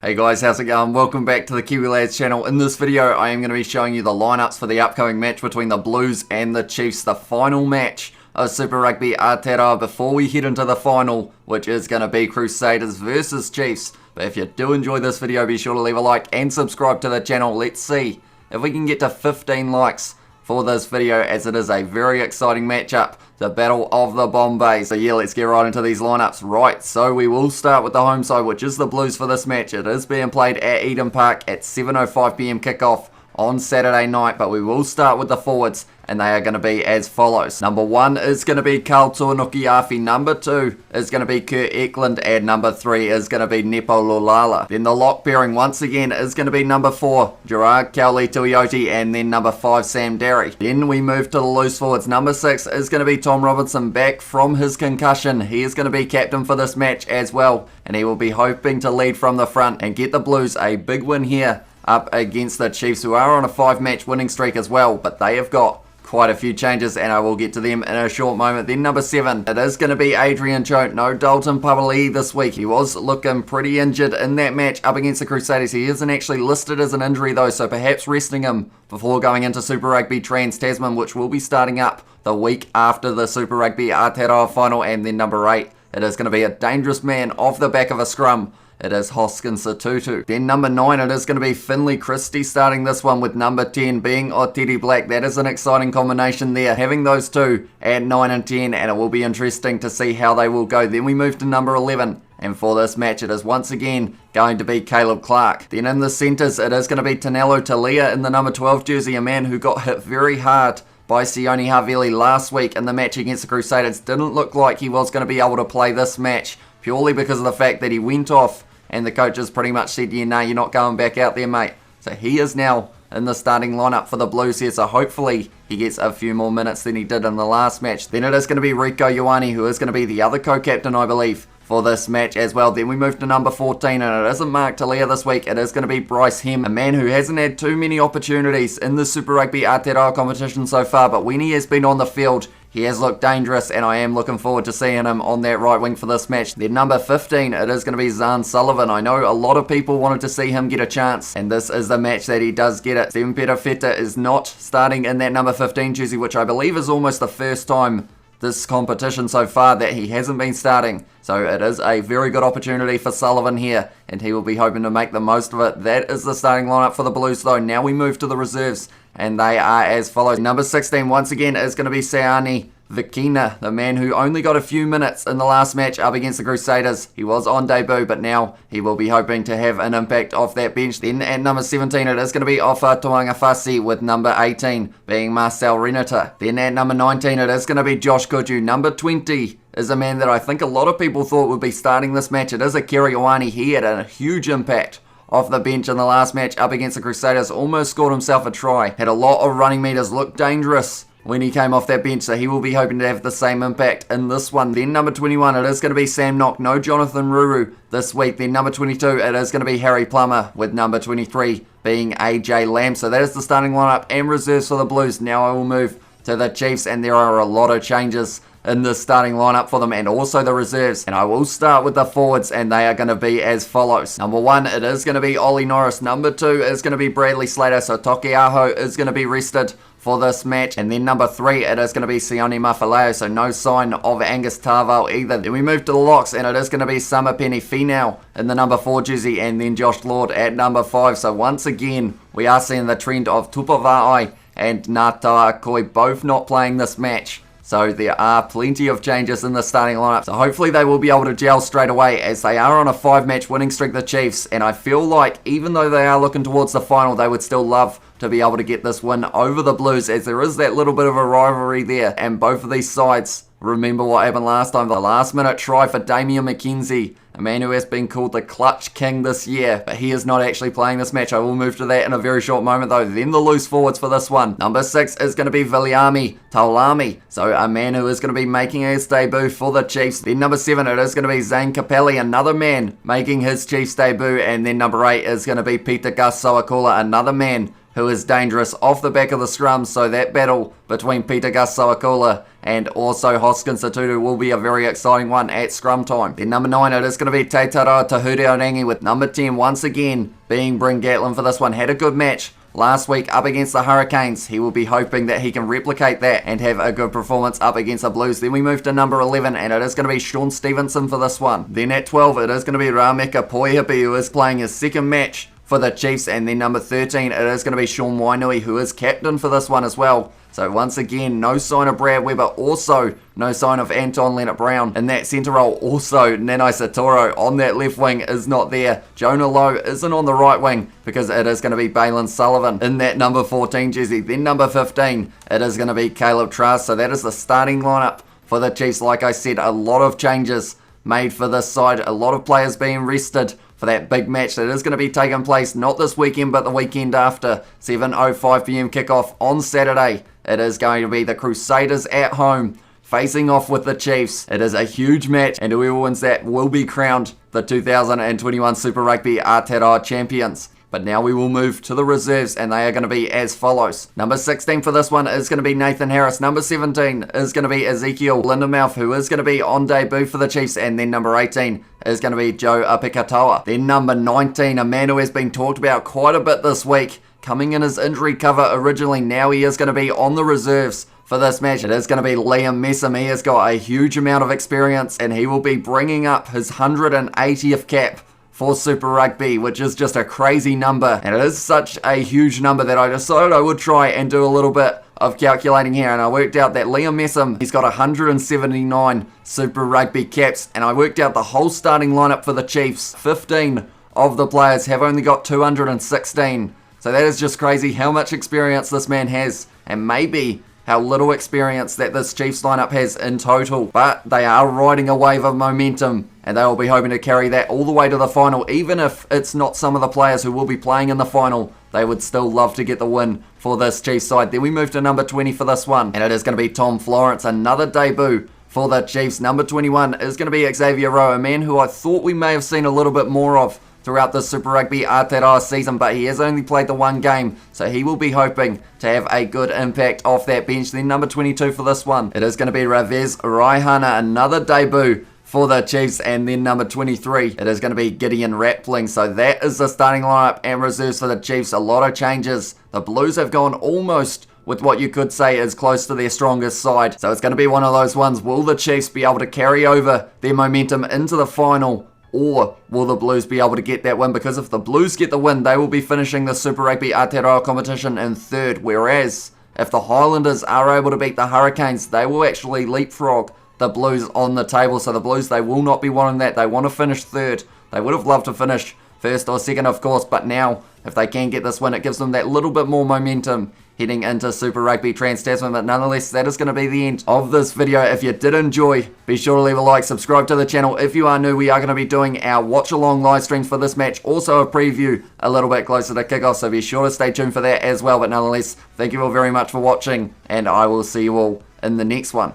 Hey guys, how's it going? Welcome back to the Kiwi Lads channel. In this video, I am going to be showing you the lineups for the upcoming match between the Blues and the Chiefs, the final match of Super Rugby Aotearoa before we head into the final, which is going to be Crusaders versus Chiefs. But if you do enjoy this video, be sure to leave a like and subscribe to the channel. Let's see if we can get to 15 likes for this video, as it is a very exciting matchup, the Battle of the Bombay. So yeah, let's get right into these lineups. Right, so we will start with the home side, which is the Blues for this match. It is being played at Eden Park at 7:05 PM kickoff on Saturday night, but we will start with the forwards, and they are going to be as follows. Number 1 is going to be Carl Tuanuki-Afi. Number 2 is going to be Kurt Eklund, and number 3 is going to be Nepo Lolala. Then the lock pairing once again is going to be number 4, Gerard Cowley-Tuioti, and then number 5, Sam Darry. Then we move to the loose forwards. Number 6 is going to be Tom Robinson, back from his concussion. He is going to be captain for this match as well, and he will be hoping to lead from the front and get the Blues a big win here up against the Chiefs, who are on a 5-match winning streak as well, but they have got quite a few changes, and I will get to them in a short moment. Then number 7, it is going to be Adrian Choate. No Dalton Papali'i this week. He was looking pretty injured in that match up against the Crusaders. He isn't actually listed as an injury though, so perhaps resting him before going into Super Rugby Trans-Tasman, which will be starting up the week after the Super Rugby Aotearoa final. And then number 8, it is going to be a dangerous man off the back of a scrum. It is Hoskins Satutu. Then number 9, it is going to be Finley Christie starting this one, with number 10 being Oteri Black. That is an exciting combination there, having those two at 9 and 10, and it will be interesting to see how they will go. Then we move to number 11, and for this match it is once again going to be Caleb Clark. Then in the centres, it is going to be Tanelo Talia in the number 12 jersey, a man who got hit very hard by Sione Havili last week in the match against the Crusaders. Didn't look like he was going to be able to play this match, purely because of the fact that he went off and the coaches pretty much said, yeah, no, you're not going back out there, mate. So he is now in the starting lineup for the Blues here, so hopefully he gets a few more minutes than he did in the last match. Then it is going to be Rieko Ioane, who is going to be the other co-captain, I believe, for this match as well. Then we move to number 14, and it isn't Mark Talia this week. It is going to be Bryce Hem, a man who hasn't had too many opportunities in the Super Rugby Aotearoa competition so far, but when he has been on the field, he has looked dangerous, and I am looking forward to seeing him on that right wing for this match. Then number 15, it is going to be Zahn Sullivan. I know a lot of people wanted to see him get a chance, and this is the match that he does get it. Stephen Feta is not starting in that number 15 jersey, which I believe is almost the first time this competition so far that he hasn't been starting. So it is a very good opportunity for Sullivan here, and he will be hoping to make the most of it. That is the starting lineup for the Blues though. Now we move to the reserves, and they are as follows. Number 16 once again is going to be Seani Vikina, the man who only got a few minutes in the last match up against the Crusaders. He was on debut, but now he will be hoping to have an impact off that bench. Then at number 17, it is going to be Ofa Tuangafasi, with number 18 being Marcel Renata. Then at number 19, it is going to be Josh Kuju. Number 20 is a man that I think a lot of people thought would be starting this match. It is Akira Ioane. He had a huge impact off the bench in the last match up against the Crusaders. Almost scored himself a try. Had a lot of running meters, looked dangerous when he came off that bench, so he will be hoping to have the same impact in this one. Then number 21, it is going to be Sam Knock. No Jonathan Ruru this week. Then number 22, it is going to be Harry Plummer, with number 23 being AJ Lamb. So that is the starting lineup and reserves for the Blues. Now I will move to the Chiefs, and there are a lot of changes in the starting lineup for them, and also the reserves. And I will start with the forwards, and they are going to be as follows. Number 1, it is going to be Ollie Norris. Number 2 is going to be Bradley Slater, so Toki Aho is going to be rested for this match. And then number 3, it is going to be Sione Mafaleo, so no sign of Angus Tarval either. Then we move to the locks, and it is going to be Summer Penny Finau in the number 4 jersey, and then Josh Lord at number 5. So once again, we are seeing the trend of Tupava'ai and Ngata Koi both not playing this match. So there are plenty of changes in the starting lineup. So hopefully they will be able to gel straight away, as they are on a 5-match winning streak, the Chiefs. And I feel like even though they are looking towards the final, they would still love to be able to get this win over the Blues, as there is that little bit of a rivalry there. And both of these sides remember what happened last time. The last minute try for Damian McKenzie, a man who has been called the Clutch King this year, but he is not actually playing this match. I will move to that in a very short moment though. Then the loose forwards for this one. Number 6 is going to be Viliami Taulami, so a man who is going to be making his debut for the Chiefs. Then number 7, it is going to be Zane Capelli, another man making his Chiefs debut. And then number 8 is going to be Peter Gus Sowakula, another man who is dangerous off the back of the scrum, so that battle between Peter Gus-Sawakula and also Hoskins Satutu will be a very exciting one at scrum time. Then number 9, it is going to be Te Taroa Tahureorangi, with number 10 once again being Bryn Gatlin for this one. Had a good match last week up against the Hurricanes. He will be hoping that he can replicate that and have a good performance up against the Blues. Then we move to number 11, and it is going to be Sean Stevenson for this one. Then at 12, it is going to be Rameka Poihipi, who is playing his second match for the Chiefs. And then number 13, it is going to be Sean Wainui, who is captain for this one as well. So once again, no sign of Brad Weber, also no sign of Anton Leonard-Brown in that centre role. Also, Nanai Satoro on that left wing is not there. Jonah Lowe isn't on the right wing because it is going to be Balin Sullivan in that number 14 jersey. Then number 15, it is going to be Caleb Trask. So that is the starting lineup for the Chiefs. Like I said, a lot of changes made for this side. A lot of players being rested for that big match that is going to be taking place not this weekend but the weekend after. 7:05 p.m. kickoff on Saturday. It is going to be the Crusaders at home facing off with the Chiefs. It is a huge match, and whoever wins that will be crowned the 2021 Super Rugby Aotearoa champions. But now we will move to the reserves, and they are going to be as follows. Number 16 for this one is going to be Nathan Harris. Number 17 is going to be Ezekiel Lindenmouth, who is going to be on debut for the Chiefs. And then number 18 is going to be Joe Apikatoa. Then number 19, a man who has been talked about quite a bit this week, coming in his injury cover originally. Now he is going to be on the reserves for this match. It is going to be Liam Messam. He has got a huge amount of experience, and he will be bringing up his 180th cap for Super Rugby, which is just a crazy number. And it is such a huge number that I decided I would try and do a little bit of calculating here. And I worked out that Liam Messam, he's got 179 Super Rugby caps. And I worked out the whole starting lineup for the Chiefs. 15 of the players have only got 216. So that is just crazy how much experience this man has. And maybe how little experience that this Chiefs lineup has in total. But they are riding a wave of momentum, and they will be hoping to carry that all the way to the final. Even if it's not some of the players who will be playing in the final, they would still love to get the win for this Chiefs side. Then we move to number 20 for this one, and it is going to be Tom Florence, another debut for the Chiefs. Number 21 is going to be Xavier Rowe, a man who I thought we may have seen a little bit more of throughout the Super Rugby Aotearoa season, but he has only played the one game, so he will be hoping to have a good impact off that bench. Then number 22 for this one, it is going to be Ravez Raihana, another debut for the Chiefs. And then number 23, it is going to be Gideon Rappling. So that is the starting lineup and reserves for the Chiefs. A lot of changes. The Blues have gone almost with what you could say is close to their strongest side, so it's going to be one of those ones. Will the Chiefs be able to carry over their momentum into the final, or will the Blues be able to get that win? Because if the Blues get the win, they will be finishing the Super Rugby Aotearoa competition in third. Whereas if the Highlanders are able to beat the Hurricanes, they will actually leapfrog the Blues on the table. So the Blues, they will not be wanting that. They want to finish third. They would have loved to finish first or second, of course. But now, if they can get this win, it gives them that little bit more momentum heading into Super Rugby Trans-Tasman. But nonetheless, that is going to be the end of this video. If you did enjoy, be sure to leave a like, subscribe to the channel. If you are new, we are going to be doing our watch-along live streams for this match, also a preview a little bit closer to kickoff, so be sure to stay tuned for that as well. But nonetheless, thank you all very much for watching, and I will see you all in the next one.